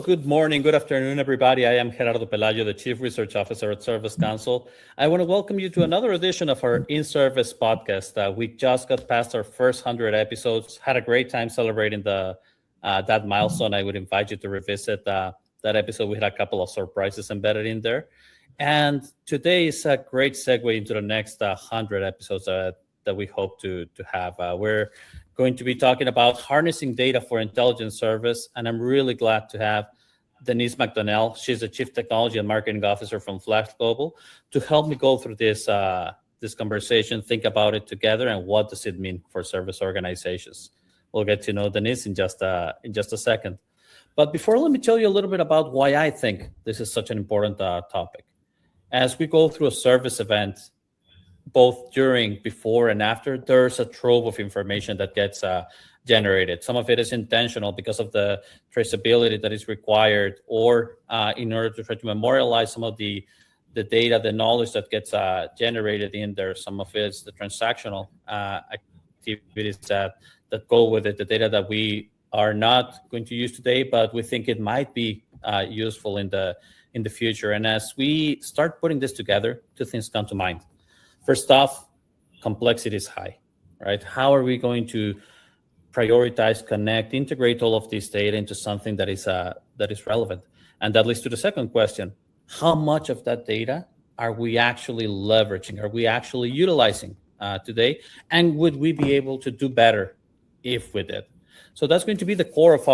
good morning, good afternoon, everybody. I am Gerardo Pelayo, the Chief Research Officer at Service Council. I want to welcome you to another edition of our In-Service podcast. We just got past our first 100 episodes, had a great time celebrating that milestone. I would invite you to revisit that episode. We had a couple of surprises embedded in there. And today is a great segue into the next 100 episodes that we hope to have. We're going to be talking about harnessing data for intelligence service, and I'm really glad to have Denise MacDonell. She's the Chief Technology and Marketing Officer from Flash Global to help me go through this conversation, think about it together, and what does it mean for service organizations. We'll get to know Denise in just a second. But before, let me tell you a little bit about why I think this is such an important topic. As we go through a service event, both during, before, and after, there's a trove of information that gets generated. Some of it is intentional because of the traceability that is required, or in order to try to memorialize some of the data, the knowledge that gets generated in there. Some of it is the transactional activities that go with it, the data that we are not going to use today, but we think it might be useful in the future. And as we start putting this together, two things come to mind. First off, complexity is high, right? How are we going to prioritize, connect, integrate all of this data into something that is relevant? And that leads to the second question: how much of that data are we actually leveraging? Are we actually utilizing today? And would we be able to do better if we did? So that's going to be the core of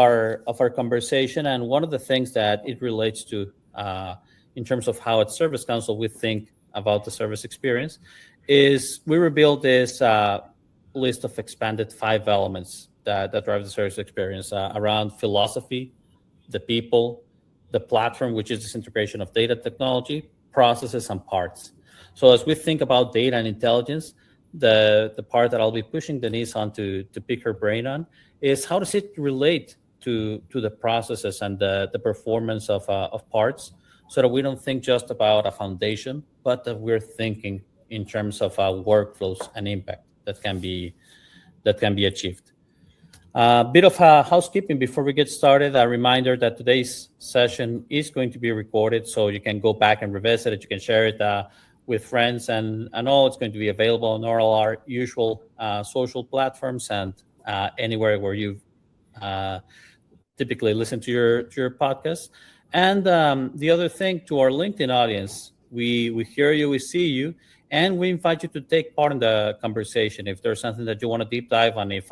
our conversation. And one of the things that it relates to in terms of how at Service Council we think about the service experience is we revealed this list of expanded 5 elements that drive the service experience around philosophy, the people, the platform, which is this integration of data technology, processes, and parts. So as we think about data and intelligence, the part that I'll be pushing Denise on to pick her brain on is how does it relate to the processes and the performance of parts, so that we don't think just about a foundation, but that we're thinking in terms of workflows and impact that can be achieved. A bit of housekeeping before we get started. A reminder that today's session is going to be recorded, so you can go back and revisit it. You can share it with friends, and all. It's going to be available on all our usual social platforms and anywhere where you typically listen to your podcast. And the other thing, to our LinkedIn audience, we hear you, we see you, and we invite you to take part in the conversation. If there's something that you want to deep dive on, if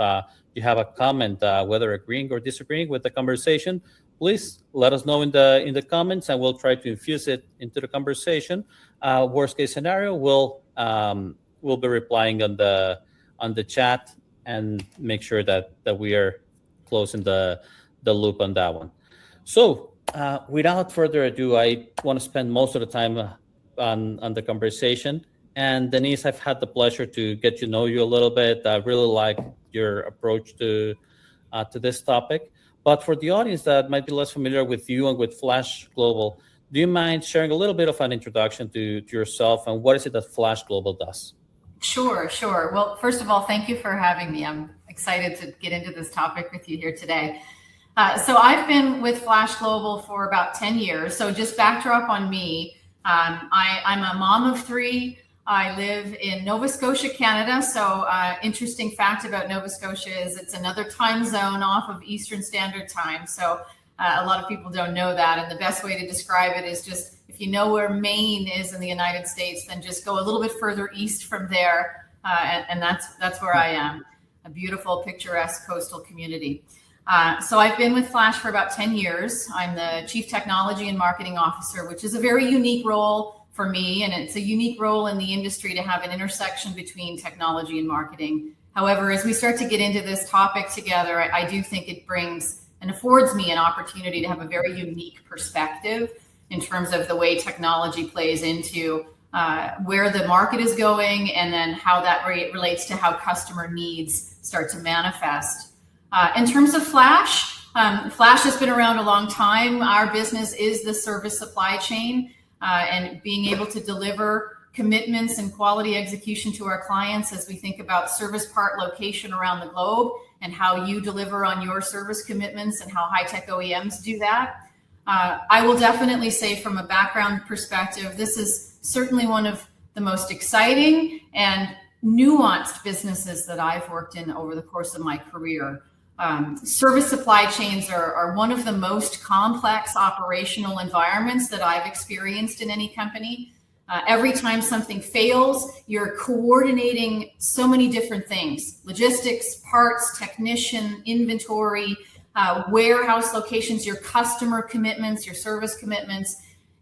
you have a comment, whether agreeing or disagreeing with the conversation, please let us know in the comments, and we'll try to infuse it into the conversation. Worst case scenario, we'll be replying on the chat and make sure that we are closing the loop on that one. So without further ado, I want to spend most of the time on the conversation. And Denise, I've had the pleasure to get to know you a little bit. I really like your approach to this topic. But for the audience that might be less familiar with you and with Flash Global, do you mind sharing a little bit of an introduction to yourself, and what is it that Flash Global does? Sure. Well, first of all, thank you for having me. I'm excited to get into this topic with you here today. So I've been with Flash Global for about 10 years. So just backdrop on me. I'm a mom of 3. I live in Nova Scotia, Canada. So interesting fact about Nova Scotia is it's another time zone off of Eastern Standard Time. So a lot of people don't know that. And the best way to describe it is just, if you know where Maine is in the United States, then just go a little bit further east from there. And that's where I am, a beautiful, picturesque coastal community. So I've been with Flash for about 10 years. I'm the Chief Technology and Marketing Officer, which is a very unique role for me. And it's a unique role in the industry to have an intersection between technology and marketing. However, as we start to get into this topic together, I do think it brings and affords me an opportunity to have a very unique perspective in terms of the way technology plays into where the market is going, and then how that relates to how customer needs start to manifest. In terms of Flash, Flash has been around a long time. Our business is the service supply chain, and being able to deliver commitments and quality execution to our clients as we think about service part location around the globe and how you deliver on your service commitments and how high-tech OEMs do that. I will definitely say from a background perspective, this is certainly one of the most exciting and nuanced businesses that I've worked in over the course of my career. Service supply chains are one of the most complex operational environments that I've experienced in any company. Every time something fails, you're coordinating so many different things: logistics, parts, technician, inventory, warehouse locations, your customer commitments, your service commitments.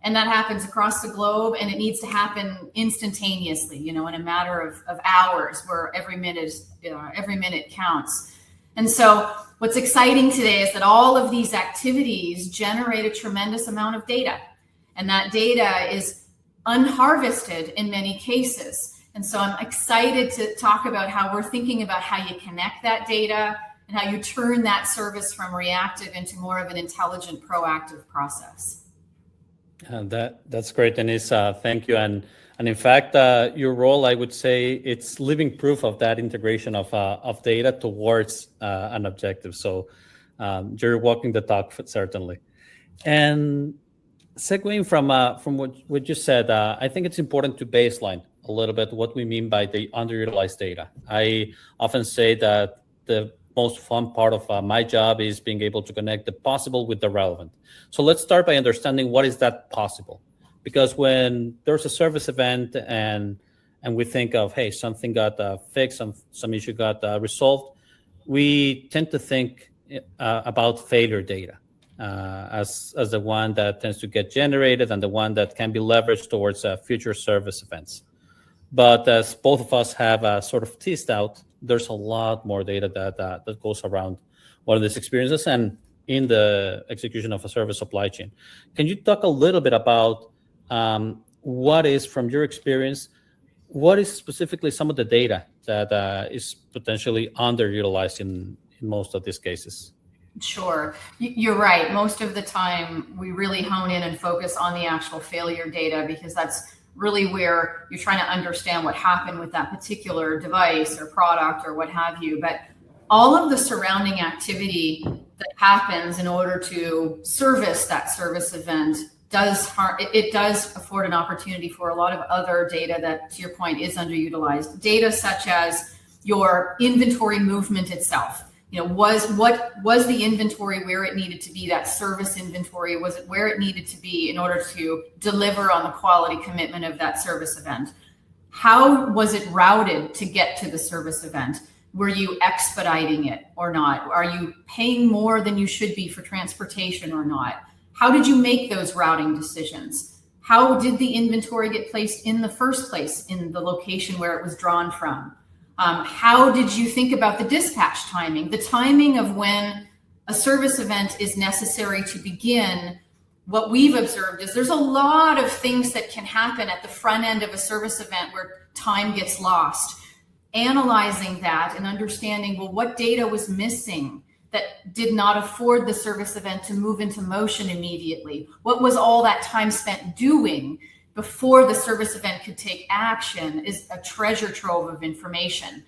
And that happens across the globe, and it needs to happen instantaneously, in a matter of hours, where every minute counts. And so what's exciting today is that all of these activities generate a tremendous amount of data, and that data is unharvested in many cases. And so I'm excited to talk about how we're thinking about how you connect that data and how you turn that service from reactive into more of an intelligent, proactive process. That's great, Denise. Thank you. And in fact, your role, I would say, it's living proof of that integration of data towards an objective. So you're walking the talk, certainly. And segueing from what you said, I think it's important to baseline a little bit what we mean by the underutilized data. I often say that the most fun part of my job is being able to connect the possible with the relevant. So let's start by understanding what is that possible. Because when there's a service event and we think of, hey, something got fixed, some issue got resolved, we tend to think about failure data as the one that tends to get generated and the one that can be leveraged towards future service events. But as both of us have sort of teased out, there's a lot more data that goes around one of these experiences and in the execution of a service supply chain. Can you talk a little bit about what is, from your experience, what is specifically some of the data that is potentially underutilized in most of these cases? Sure. You're right. Most of the time, we really hone in and focus on the actual failure data, because that's really where you're trying to understand what happened with that particular device or product or what have you. But all of the surrounding activity that happens in order to service that service event does afford an opportunity for a lot of other data that, to your point, is underutilized. Data such as your inventory movement itself. Was the inventory where it needed to be? That service inventory, was it where it needed to be in order to deliver on the quality commitment of that service event? How was it routed to get to the service event? Were you expediting it or not? Are you paying more than you should be for transportation or not? How did you make those routing decisions? How did the inventory get placed in the first place in the location where it was drawn from? How did you think about the dispatch timing, the timing of when a service event is necessary to begin? What we've observed is there's a lot of things that can happen at the front end of a service event where time gets lost. Analyzing that and understanding, well, what data was missing that did not afford the service event to move into motion immediately? What was all that time spent doing before the service event could take action is a treasure trove of information.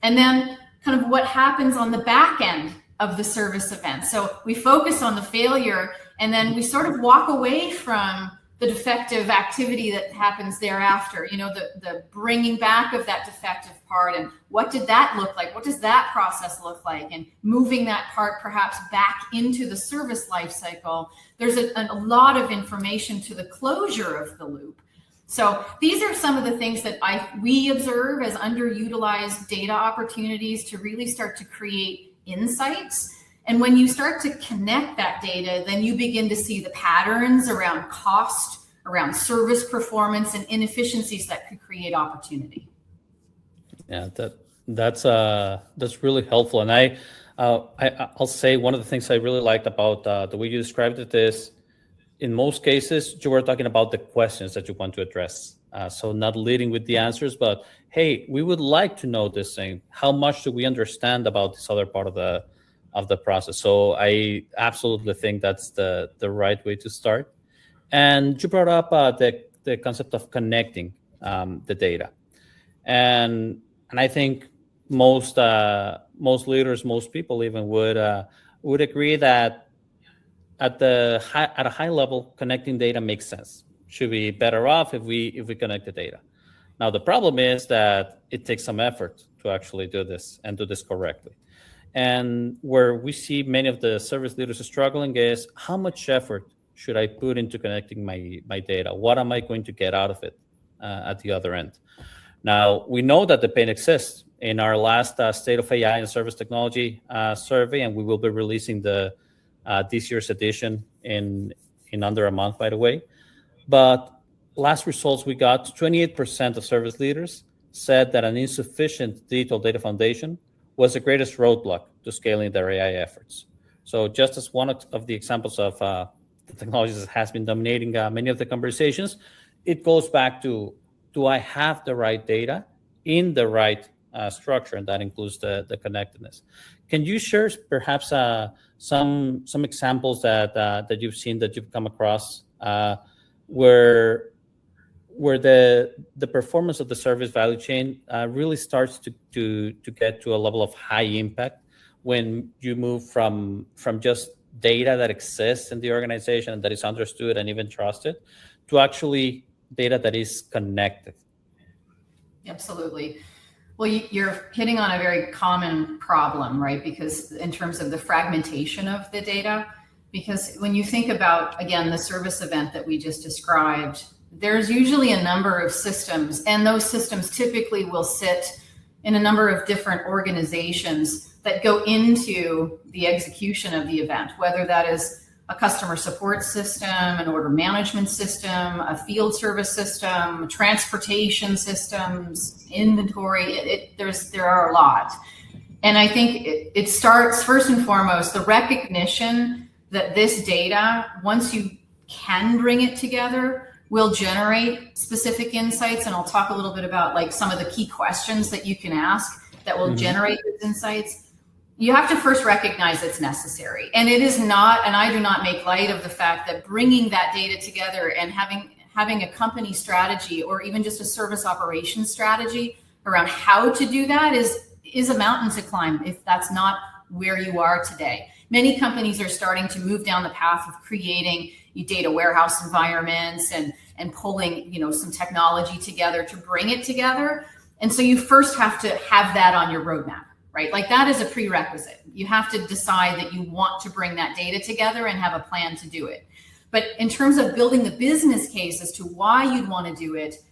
And then kind of what happens on the back end of the service event. So we focus on the failure, and then we sort of walk away from the defective activity that happens thereafter, the bringing back of that defective part, and what did that look like? What does that process look like? And moving that part perhaps back into the service life cycle. There's a lot of information to the closure of the loop. So these are some of the things that we observe as underutilized data opportunities to really start to create insights. And when you start to connect that data, then you begin to see the patterns around cost, around service performance, and inefficiencies that could create opportunity. Yeah, that's really helpful. And I'll say one of the things I really liked about the way you described it is, in most cases, you were talking about the questions that you want to address. So not leading with the answers, but hey, we would like to know this thing. How much do we understand about this other part of the process? So I absolutely think that's the right way to start. And you brought up the concept of connecting the data, and I think most leaders, most people even would agree that at a high level, connecting data makes sense. Should be better off if we connect the data. Now the problem is that it takes some effort to actually do this and do this correctly. And where we see many of the service leaders struggling is, how much effort should I put into connecting my data? What am I going to get out of it at the other end? Now, we know that the pain exists. In our last State of AI and Service Technology survey, and we will be releasing this year's edition in under a month, by the way. But last results we got, 28% of service leaders said that an insufficient digital data foundation was the greatest roadblock to scaling their AI efforts. So just as one of the examples of the technologies that has been dominating many of the conversations, it goes back to, do I have the right data in the right structure? And that includes the connectedness. Can you share perhaps some examples that you've seen, that you've come across, where the performance of the service value chain really starts to get to a level of high impact when you move from just data that exists in the organization and that is understood and even trusted, to actually data that is connected? Absolutely. Well, you're hitting on a very common problem, right? Because in terms of the fragmentation of the data, because when you think about, again, the service event that we just described, there's usually a number of systems, and those systems typically will sit in a number of different organizations that go into the execution of the event, whether that is a customer support system, an order management system, a field service system, transportation systems, inventory. There are a lot. And I think it starts first and foremost, the recognition that this data, once you can bring it together, will generate specific insights. And I'll talk a little bit about like some of the key questions that you can ask that will generate those insights. You have to first recognize it's necessary. And it is not, and I do not make light of the fact that bringing that data together and having a company strategy or even just a service operations strategy around how to do that is a mountain to climb if that's not where you are today. Many companies are starting to move down the path of creating data warehouse environments and pulling, some technology together to bring it together. And so you first have to have that on your roadmap, right? Like that is a prerequisite. You have to decide that you want to bring that data together and have a plan to do it. But in terms of building the business case as to why you'd want to do it,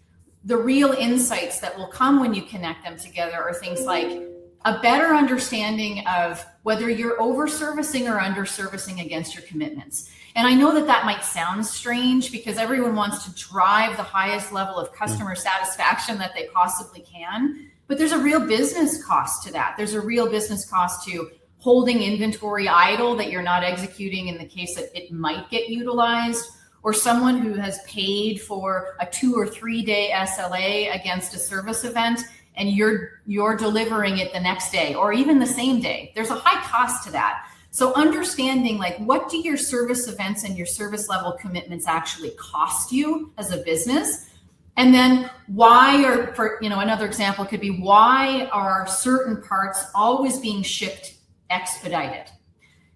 the real insights that will come when you connect them together are things like a better understanding of whether you're over-servicing or under-servicing against your commitments. And I know that might sound strange because everyone wants to drive the highest level of customer satisfaction that they possibly can, but there's a real business cost to that. There's a real business cost to holding inventory idle that you're not executing in the case that it might get utilized, or someone who has paid for a 2 or 3 day SLA against a service event and you're delivering it the next day or even the same day. There's a high cost to that. So understanding like what do your service events and your service level commitments actually cost you as a business? And then why are, for another example could be, why are certain parts always being shipped expedited?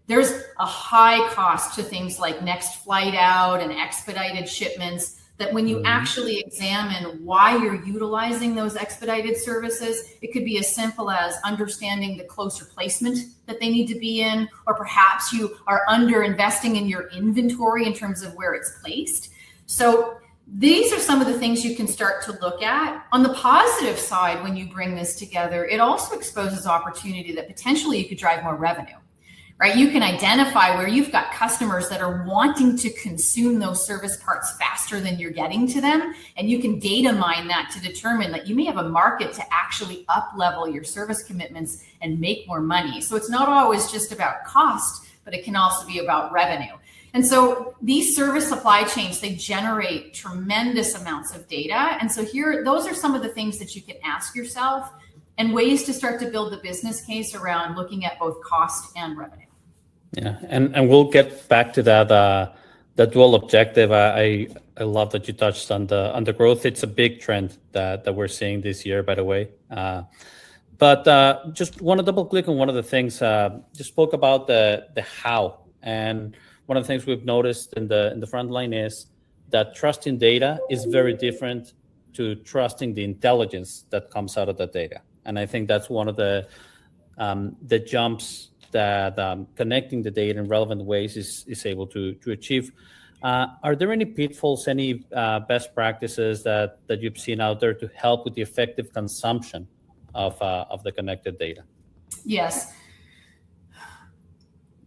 There's a high cost to things like next flight out and expedited shipments that when you actually examine why you're utilizing those expedited services, it could be as simple as understanding the closer placement that they need to be in, or perhaps you are under investing in your inventory in terms of where it's placed. So these are some of the things you can start to look at. On the positive side, when you bring this together, it also exposes opportunity that potentially you could drive more revenue. Right? You can identify where you've got customers that are wanting to consume those service parts faster than you're getting to them. And you can data mine that to determine that you may have a market to actually up level your service commitments and make more money. So it's not always just about cost, but it can also be about revenue. And so these service supply chains, they generate tremendous amounts of data. And so those are some of the things that you can ask yourself and ways to start to build the business case around looking at both cost and revenue. Yeah, and we'll get back to that the dual objective. I love that you touched on the growth. It's a big trend that we're seeing this year, by the way. But just want to double click on one of the things. You spoke about the how, and one of the things we've noticed in the front line is that trusting data is very different to trusting the intelligence that comes out of the data. And I think that's one of the jumps that connecting the data in relevant ways is able to achieve. Are there any pitfalls, any best practices that you've seen out there to help with the effective consumption of the connected data? Yes.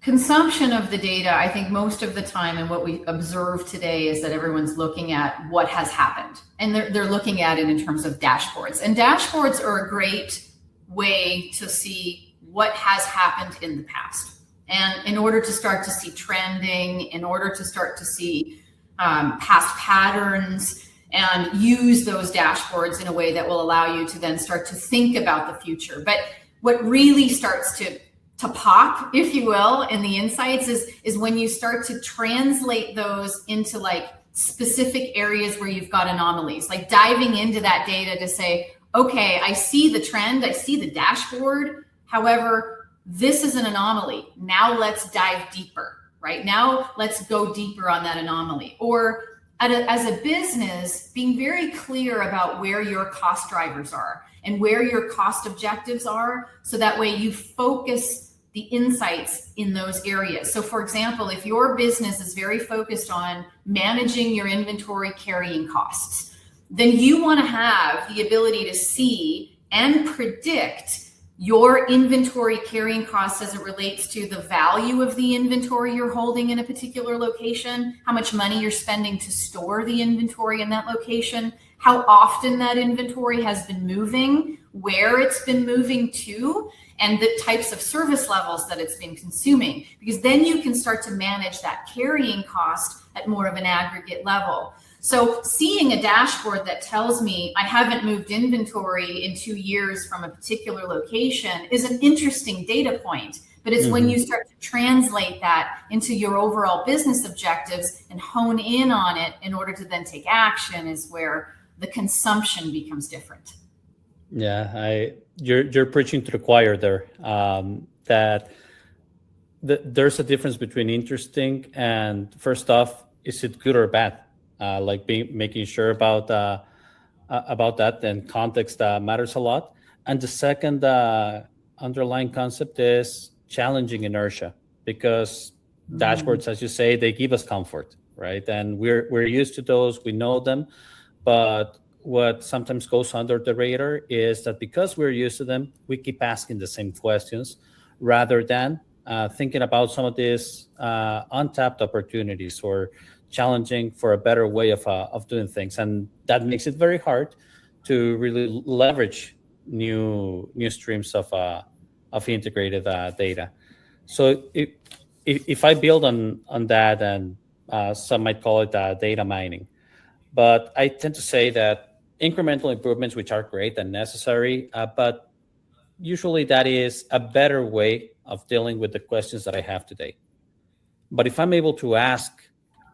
Consumption of the data, I think most of the time, and what we observe today is that everyone's looking at what has happened, and they're looking at it in terms of dashboards. And dashboards are a great way to see what has happened in the past. And in order to start to see trending, in order to start to see past patterns, and use those dashboards in a way that will allow you to then start to think about the future. But what really starts to pop, if you will, in the insights is when you start to translate those into like specific areas where you've got anomalies, like diving into that data to say, okay, I see the trend, I see the dashboard. However, this is an anomaly. Now let's dive deeper, right? Now let's go deeper on that anomaly. Or as a business, being very clear about where your cost drivers are and where your cost objectives are, so that way you focus the insights in those areas. So for example, if your business is very focused on managing your inventory carrying costs, then you want to have the ability to see and predict your inventory carrying costs as it relates to the value of the inventory you're holding in a particular location, how much money you're spending to store the inventory in that location, how often that inventory has been moving, where it's been moving to, and the types of service levels that it's been consuming, because then you can start to manage that carrying cost at more of an aggregate level. So seeing a dashboard that tells me I haven't moved inventory in 2 years from a particular location is an interesting data point, but it's when you start to translate that into your overall business objectives and hone in on it in order to then take action is where the consumption becomes different. Yeah, you're preaching to the choir there. That there's a difference between interesting and, first off, is it good or bad? Making sure about that, and context matters a lot. And the second underlying concept is challenging inertia, because dashboards, as you say, they give us comfort, right? And we're used to those, we know them, but what sometimes goes under the radar is that because we're used to them, we keep asking the same questions rather than thinking about some of these untapped opportunities or challenging for a better way of doing things. And that makes it very hard to really leverage new streams of integrated data. So if I build on that, and some might call it data mining, but I tend to say that incremental improvements, which are great and necessary, but usually that is a better way of dealing with the questions that I have today. But if I'm able to ask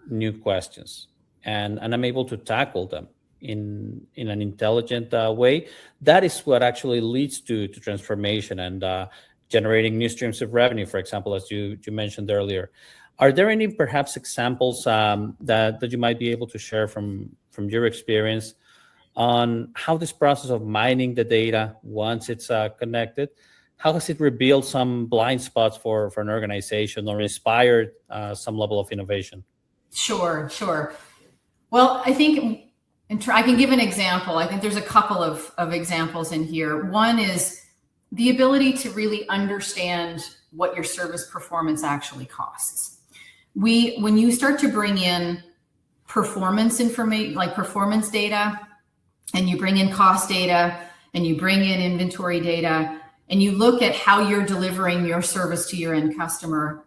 new questions and I'm able to tackle them in an intelligent way, that is what actually leads to transformation and generating new streams of revenue, for example, as you mentioned earlier. Are there any perhaps examples that you might be able to share from your experience on how this process of mining the data, once it's connected, how has it revealed some blind spots for an organization or inspired some level of innovation? Sure. Well, I think I can give an example. I think there's a couple of examples in here. One is the ability to really understand what your service performance actually costs. When you start to bring in performance information, like performance data, and you bring in cost data, and you bring in inventory data, and you look at how you're delivering your service to your end customer,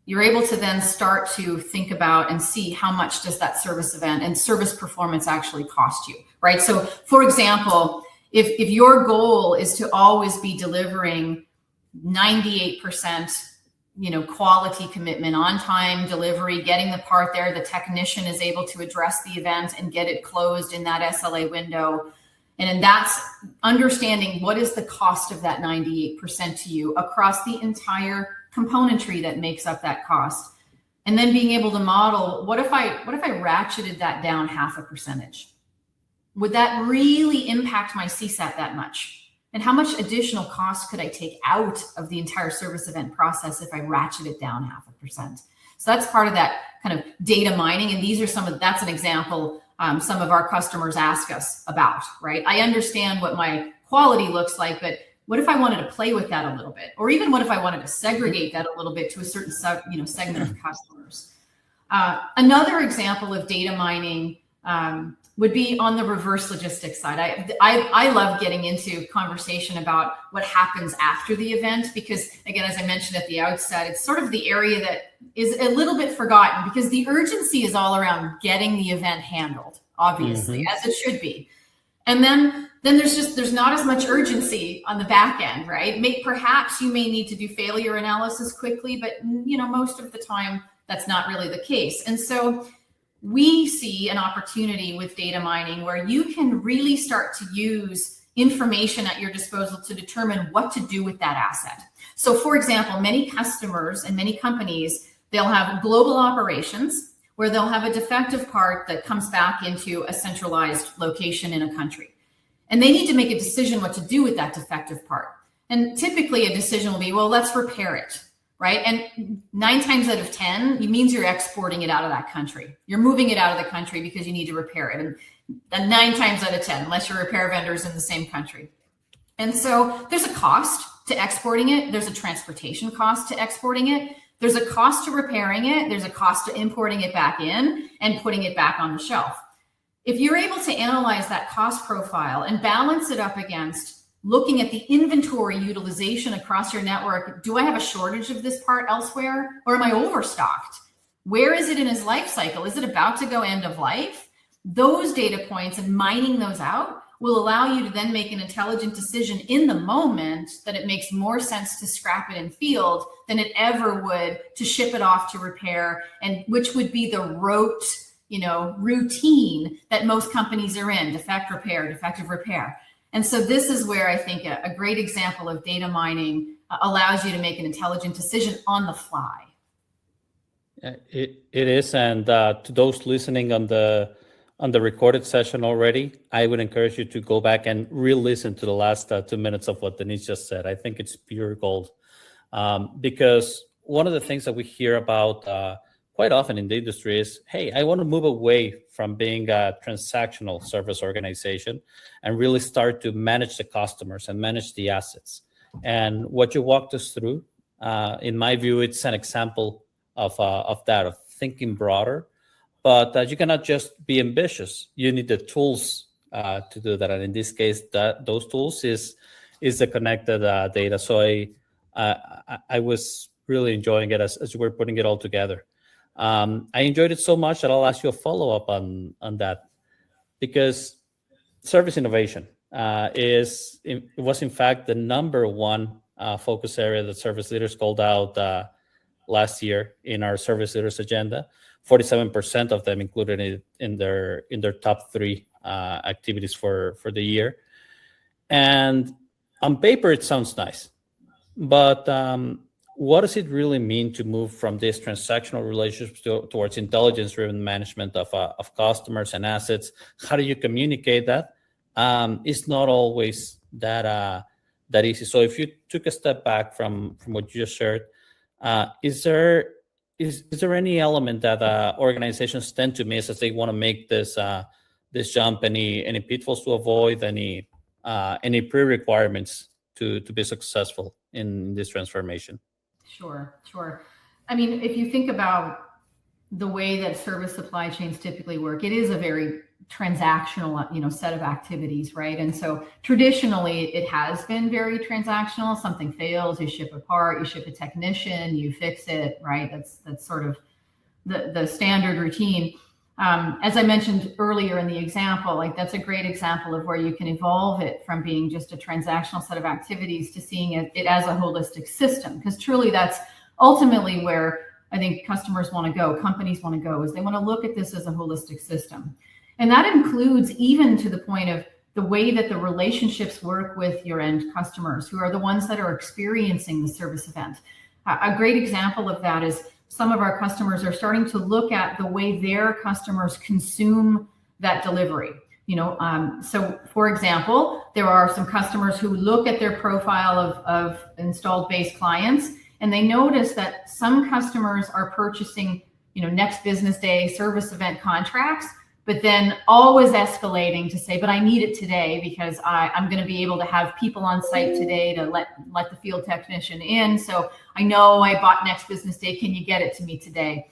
you're able to then start to think about and see how much does that service event and service performance actually cost you, right? So for example, if your goal is to always be delivering 98%, quality commitment, on time delivery, getting the part there, the technician is able to address the event and get it closed in that SLA window. And that's understanding what is the cost of that 98% to you across the entire componentry that makes up that cost. and then being able to model, what if I ratcheted that down 0.5%? Would that really impact my CSAT that much? And how much additional cost could I take out of the entire service event process if I ratchet it down 0.5%? So that's part of that kind of data mining. And these are that's an example some of our customers ask us about, right? I understand what my quality looks like, but what if I wanted to play with that a little bit? Or even what if I wanted to segregate that a little bit to a certain segment of customers? Another example of data mining would be on the reverse logistics side. I love getting into conversation about what happens after the event, because again, as I mentioned at the outset, it's sort of the area that is a little bit forgotten, because the urgency is all around getting the event handled, obviously, as it should be. And then there's not as much urgency on the back end, right? Perhaps you may need to do failure analysis quickly, but most of the time that's not really the case. And so we see an opportunity with data mining where you can really start to use information at your disposal to determine what to do with that asset. So for example, many customers and many companies, they'll have global operations where they'll have a defective part that comes back into a centralized location in a country. And they need to make a decision what to do with that defective part. And typically a decision will be, well, let's repair it. Right. And 9 times out of 10, it means you're exporting it out of that country. You're moving it out of the country because you need to repair it. And 9 times out of 10, unless your repair vendor's in the same country. And so there's a cost to exporting it. There's a transportation cost to exporting it. There's a cost to repairing it. There's a cost to importing it back in and putting it back on the shelf. If you're able to analyze that cost profile and balance it up against looking at the inventory utilization across your network, do I have a shortage of this part elsewhere, or am I overstocked? Where is it in its life cycle? Is it about to go end of life? Those data points and mining those out will allow you to then make an intelligent decision in the moment that it makes more sense to scrap it in field than it ever would to ship it off to repair, and which would be the routine that most companies are in: defective repair. And so this is where I think a great example of data mining allows you to make an intelligent decision on the fly. It is, and to those listening on the recorded session already, I would encourage you to go back and re-listen to the last 2 minutes of what Denise just said. I think it's pure gold, because one of the things that we hear about quite often in the industry is, hey, I want to move away from being a transactional service organization and really start to manage the customers and manage the assets. And what you walked us through, in my view, it's an example of that, of thinking broader. But you cannot just be ambitious. You need the tools to do that. And in this case, those tools is the connected data. So I was really enjoying it as you were putting it all together. I enjoyed it so much that I'll ask you a follow-up on that, because service innovation was in fact the number one focus area that service leaders called out last year in our service leaders agenda. 47% of them included it in their top 3 activities for the year. And on paper, it sounds nice, but what does it really mean to move from this transactional relationships towards intelligence-driven management of customers and assets? How do you communicate that? It's not always that easy. So if you took a step back from what you just shared, is there any element that organizations tend to miss as they want to make this jump? Any pitfalls to avoid? Any pre-requirements to be successful in this transformation? Sure. I mean, if you think about the way that service supply chains typically work, it is a very transactional, set of activities, right? And so traditionally, it has been very transactional. Something fails, you ship a part, you ship a technician, you fix it, right? That's sort of the standard routine. As I mentioned earlier in the example, that's a great example of where you can evolve it from being just a transactional set of activities to seeing it as a holistic system. Because truly, that's ultimately where I think customers want to go, companies want to go, is they want to look at this as a holistic system. And that includes even to the point of the way that the relationships work with your end customers, who are the ones that are experiencing the service event. A great example of that is some of our customers are starting to look at the way their customers consume that delivery. So for example, there are some customers who look at their profile of installed base clients, and they notice that some customers are purchasing, next business day service event contracts, but then always escalating to say, but I need it today because I'm going to be able to have people on site today to let the field technician in. So I know I bought next business day. Can you get it to me today?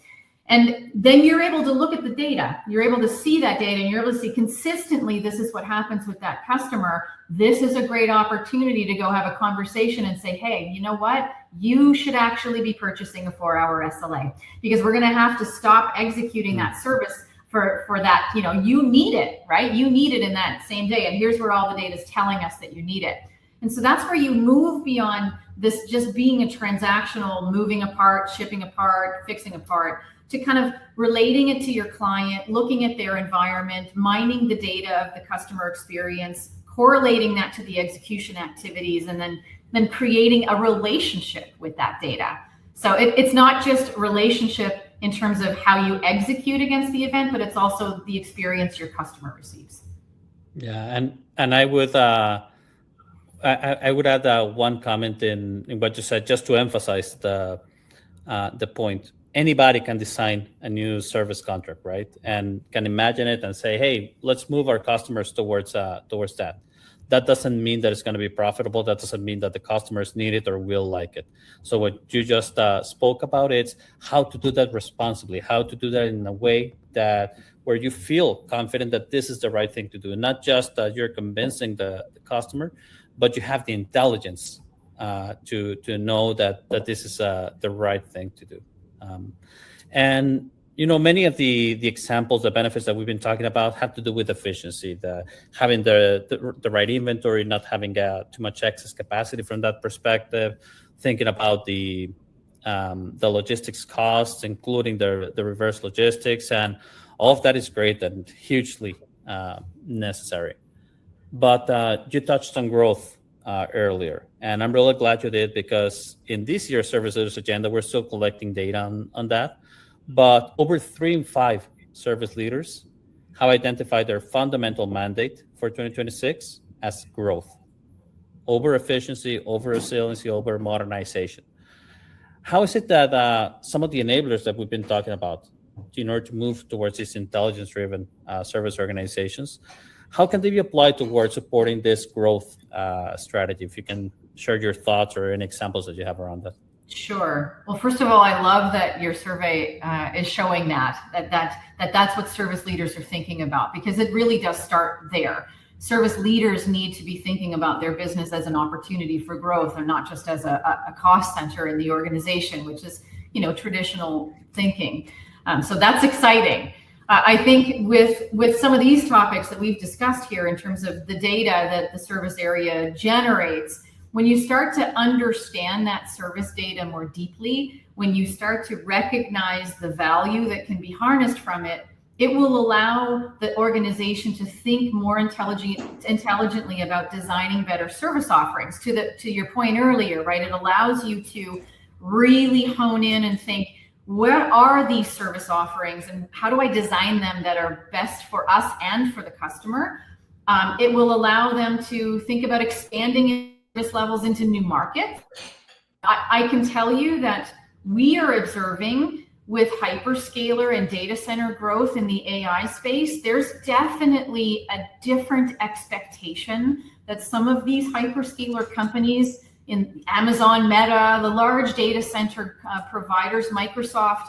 And then you're able to look at the data. You're able to see that data, and you're able to see consistently, this is what happens with that customer. This is a great opportunity to go have a conversation and say, hey, you know what? You should actually be purchasing a 4-hour SLA, because we're going to have to stop executing that service for that. You need it, right? You need it in that same day. And here's where all the data is telling us that you need it. And so that's where you move beyond this just being a transactional, moving apart, shipping apart, fixing apart, to kind of relating it to your client, looking at their environment, mining the data of the customer experience, correlating that to the execution activities, and then creating a relationship with that data. So it's not just relationship in terms of how you execute against the event, but it's also the experience your customer receives. Yeah, and I would add one comment in what you said, just to emphasize the point. Anybody can design a new service contract, right? And can imagine it and say, hey, let's move our customers towards that. That doesn't mean that it's going to be profitable. That doesn't mean that the customers need it or will like it. So what you just spoke about is how to do that responsibly, how to do that in a way that where you feel confident that this is the right thing to do. And not just that you're convincing the customer, but you have the intelligence to know that this is the right thing to do. And many of the examples, the benefits that we've been talking about have to do with efficiency, having the right inventory, not having too much excess capacity from that perspective, thinking about the logistics costs, including the reverse logistics, and all of that is great and hugely necessary. But you touched on growth earlier, and I'm really glad you did, because in this year's Service Leaders Agenda, we're still collecting data on that. But over 3 in 5 service leaders have identified their fundamental mandate for 2026 as growth, over efficiency, over resiliency, over modernization. How is it that some of the enablers that we've been talking about in order to move towards these intelligence-driven service organizations, how can they be applied towards supporting this growth strategy? If you can share your thoughts or any examples that you have around that. Sure. Well, first of all, I love that your survey is showing that's what service leaders are thinking about, because it really does start there. Service leaders need to be thinking about their business as an opportunity for growth, and not just as a cost center in the organization, which is traditional thinking. So that's exciting. I think with some of these topics that we've discussed here in terms of the data that the service area generates, when you start to understand that service data more deeply, when you start to recognize the value that can be harnessed from it, it will allow the organization to think more intelligently about designing better service offerings. To your point earlier, right? It allows you to really hone in and think, where are these service offerings and how do I design them that are best for us and for the customer? It will allow them to think about expanding service levels into new markets. I can tell you that we are observing with hyperscaler and data center growth in the AI space, there's definitely a different expectation that some of these hyperscaler companies in Amazon, Meta, the large data center providers, Microsoft,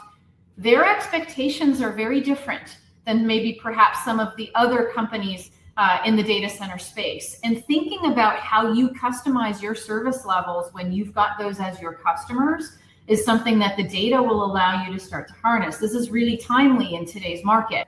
their expectations are very different than maybe perhaps some of the other companies in the data center space. And thinking about how you customize your service levels when you've got those as your customers is something that the data will allow you to start to harness. This is really timely in today's market.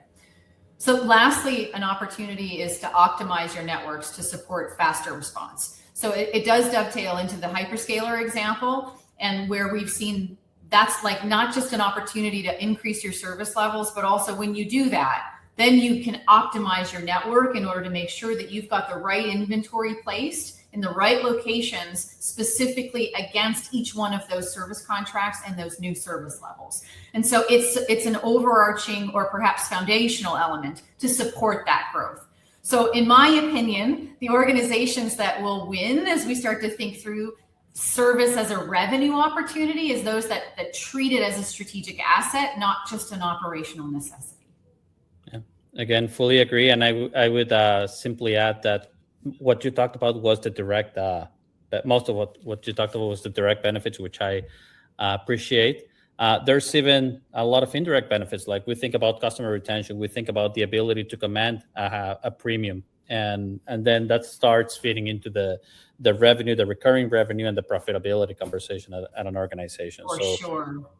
So lastly, an opportunity is to optimize your networks to support faster response. So it does dovetail into the hyperscaler example, and where we've seen that's like not just an opportunity to increase your service levels, but also when you do that, then you can optimize your network in order to make sure that you've got the right inventory placed in the right locations, specifically against each one of those service contracts and those new service levels. And so it's an overarching or perhaps foundational element to support that growth. So in my opinion, the organizations that will win as we start to think through service as a revenue opportunity is those that treat it as a strategic asset, not just an operational necessity. Yeah. Again, fully agree. And I would simply add that what you talked about was the direct, that most of what you talked about was the direct benefits, which I appreciate. There's even a lot of indirect benefits. Like we think about customer retention, we think about the ability to command a premium, and then that starts feeding into the revenue, the recurring revenue, and the profitability conversation at an organization.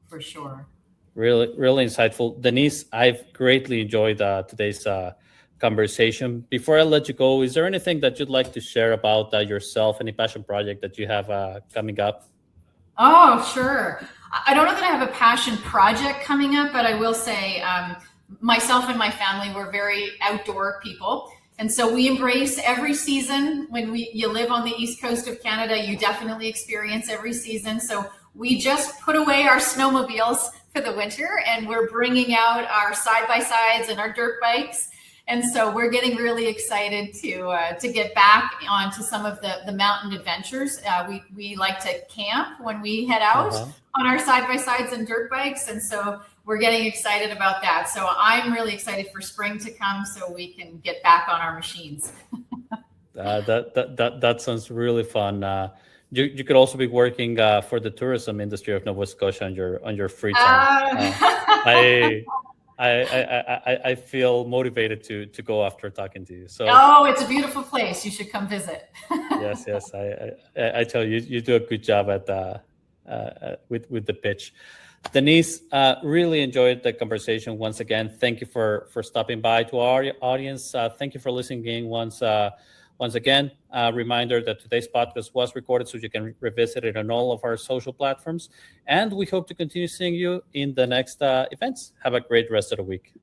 For sure. Really insightful. Denise, I've greatly enjoyed today's conversation. Before I let you go, is there anything that you'd like to share about yourself, any passion project that you have coming up? Oh, sure. I don't know that I have a passion project coming up, but I will say myself and my family, we're very outdoor people. And so we embrace every season. When you live on the East Coast of Canada, you definitely experience every season. So we just put away our snowmobiles for the winter, and we're bringing out our side-by-sides and our dirt bikes. And so we're getting really excited to get back onto some of the mountain adventures. We like to camp when we head out on our side-by-sides and dirt bikes. And so we're getting excited about that. So I'm really excited for spring to come so we can get back on our machines. That sounds really fun. You could also be working for the tourism industry of Nova Scotia on your free time. I feel motivated to go after talking to you. So it's a beautiful place. You should come visit. yes. I tell you, you do a good job at with the pitch. Denise, really enjoyed the conversation. Once again, thank you for stopping by to our audience. Thank you for listening in once again. Reminder that today's podcast was recorded so you can revisit it on all of our social platforms. And we hope to continue seeing you in the next events. Have a great rest of the week.